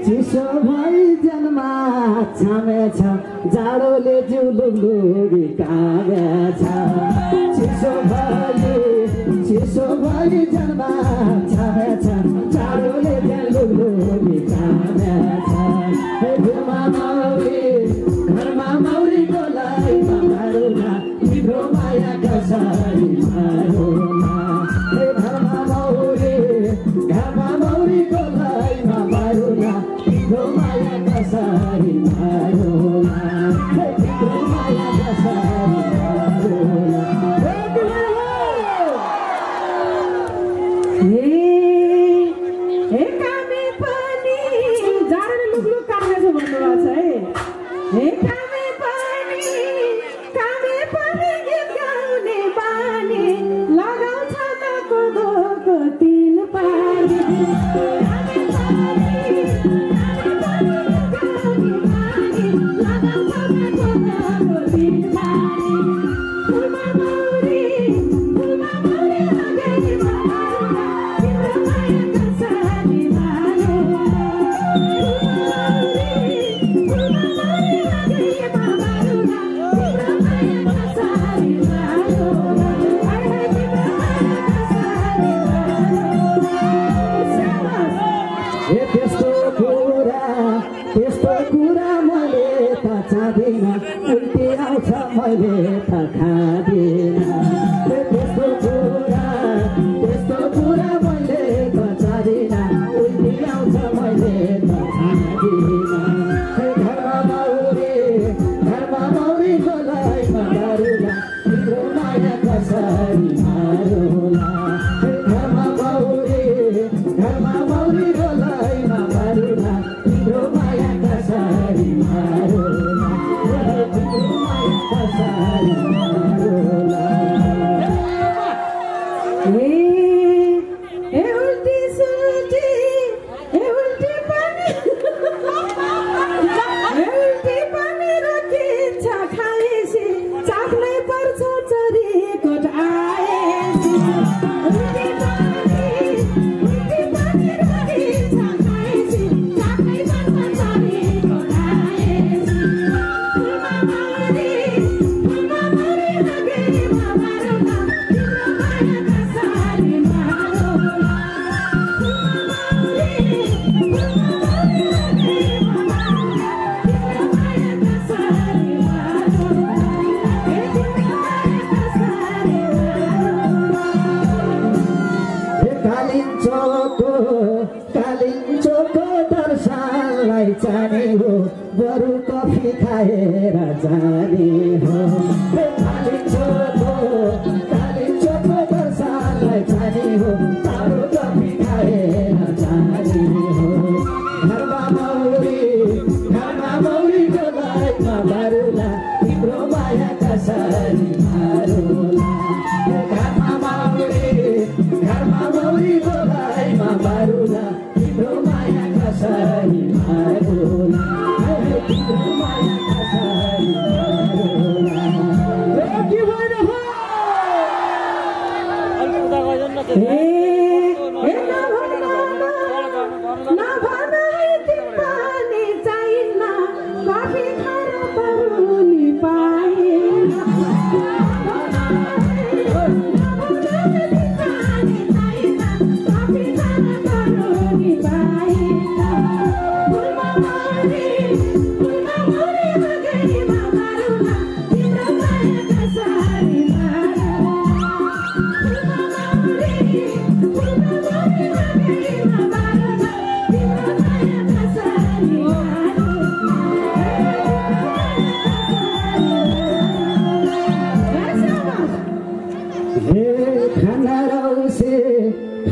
चिसो भई जन्मा छामेछ जाडोले जिउ लुगलुगी कामेछ चिसो भई जन्मा छामेछ जाडोले जिउ लुगलुगी कामेछ घरमा मौरीको लाइमा मारुना तिम्रो माया कसरी मारुना घरमा मौरीको लाइमा मारुना तिम्रो माया कसरी मारुना तिम्रो माया कसरी मारुना हे कामे पनि जाडोले लुगलुग कामेछ भन्नुभएको छ हे कामे पनि गीत गाउने बानी लगाउँछ त कोदोको तिल पानी उल्टी आउँछ मैले त खाँदिन त्यस्तो कुरा मैले त चाहदिन उल्टी आउँछ मैले त खाँदिन घरमा मौरीको लाइमा मारुला तिम्रो माया कसरी मारुला घरमा मौरीको लाइमा मारुला तिम्रो माया कसरी मारुला कालिम्चोको दर्शनलाई जाने हो बरु कफी खाएर जाने हो कालिम्चोको दर्शनलाई जाने हो बरु कफी खाएर जाने हो घरमा मौरीको लाइमा मारुला तिम्रो माया कसरी मारुला घरमा मौरीको लाइमा मारुला तिम्रो माया कसरी मारुला तिम्रो माया कसरी मारुला के भएर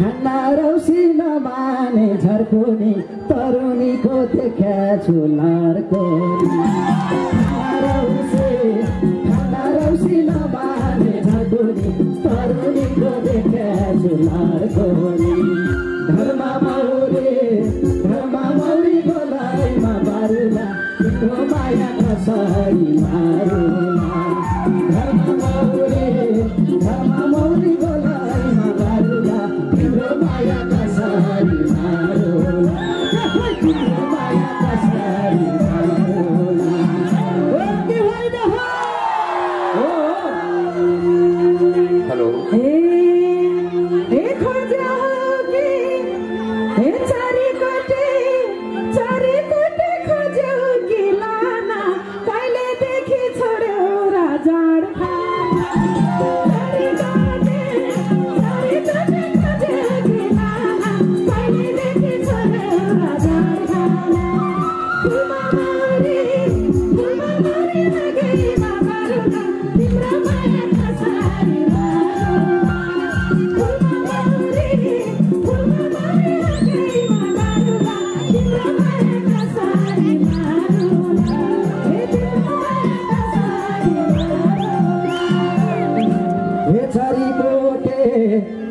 खाना रौसी नमाने झर्कोनी तरुनीको देखा छु लर्कोनी खाना रौसी नमाने झर्कोनी तरुनीको देखा छु लर्कोनी घरमा मौरीको लाइमा मारुला तिम्रो माया कसरी मारुला घरमा मौरीको लाइमा मारुला तिम्रो माया कसरी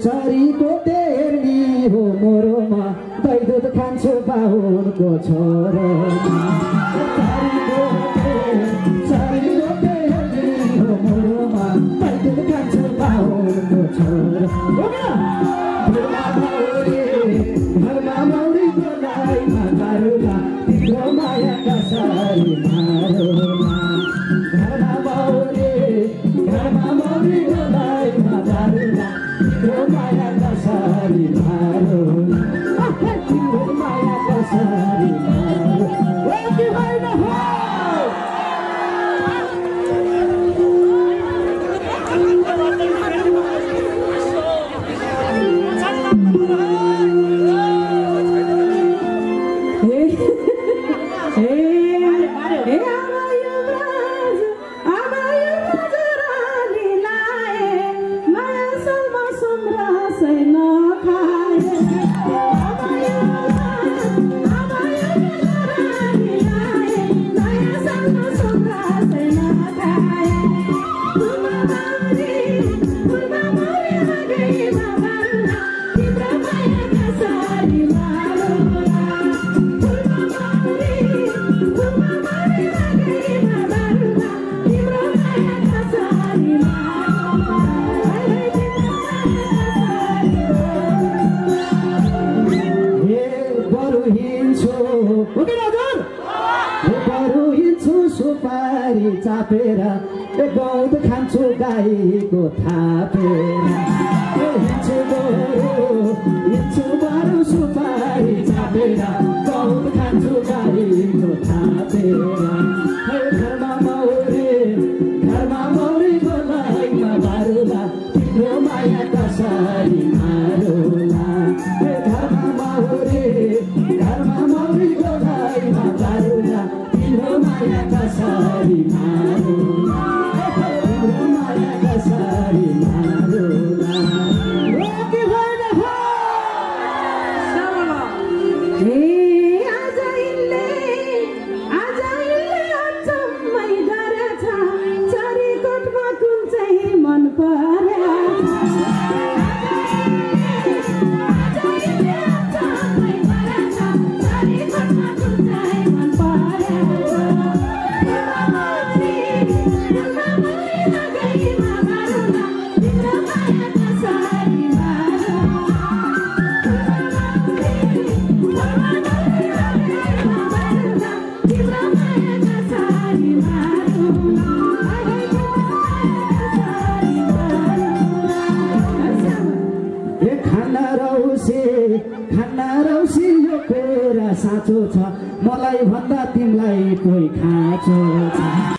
चरीकोटे हेर्ने हो मोरोमा दही दुध खान्छु बाहुनको छोरोमा चरीकोटे हेर्ने हो मोरोमा दही दुध खान्छु बाहुनको छोरोमा घरमा मौरीको लाइमा गारुला तिम्रो माया कसरी मारोला घरमा मौरीको लाइमा गारुला तिम्रो माया कसरी मारोला तिम्रो माया कसरी सुपारी चापेर गौत खान्छु गाईको थापेर हिँड्छु बरु सुपारी चापेर गौत खान्छु गाईको थापेर घरमा मौरीको लाइमा बारुला तिम्रो माया कसरी मारोला घरमा मौरीको लाइमा बारुला तिम्रो माया कसरी मारोला तिम्रो माया कसरी मारोला खाना रौसी यो कुरा साँचो छ मलाई भन्दा तिमीलाई कोही खाँचो छ।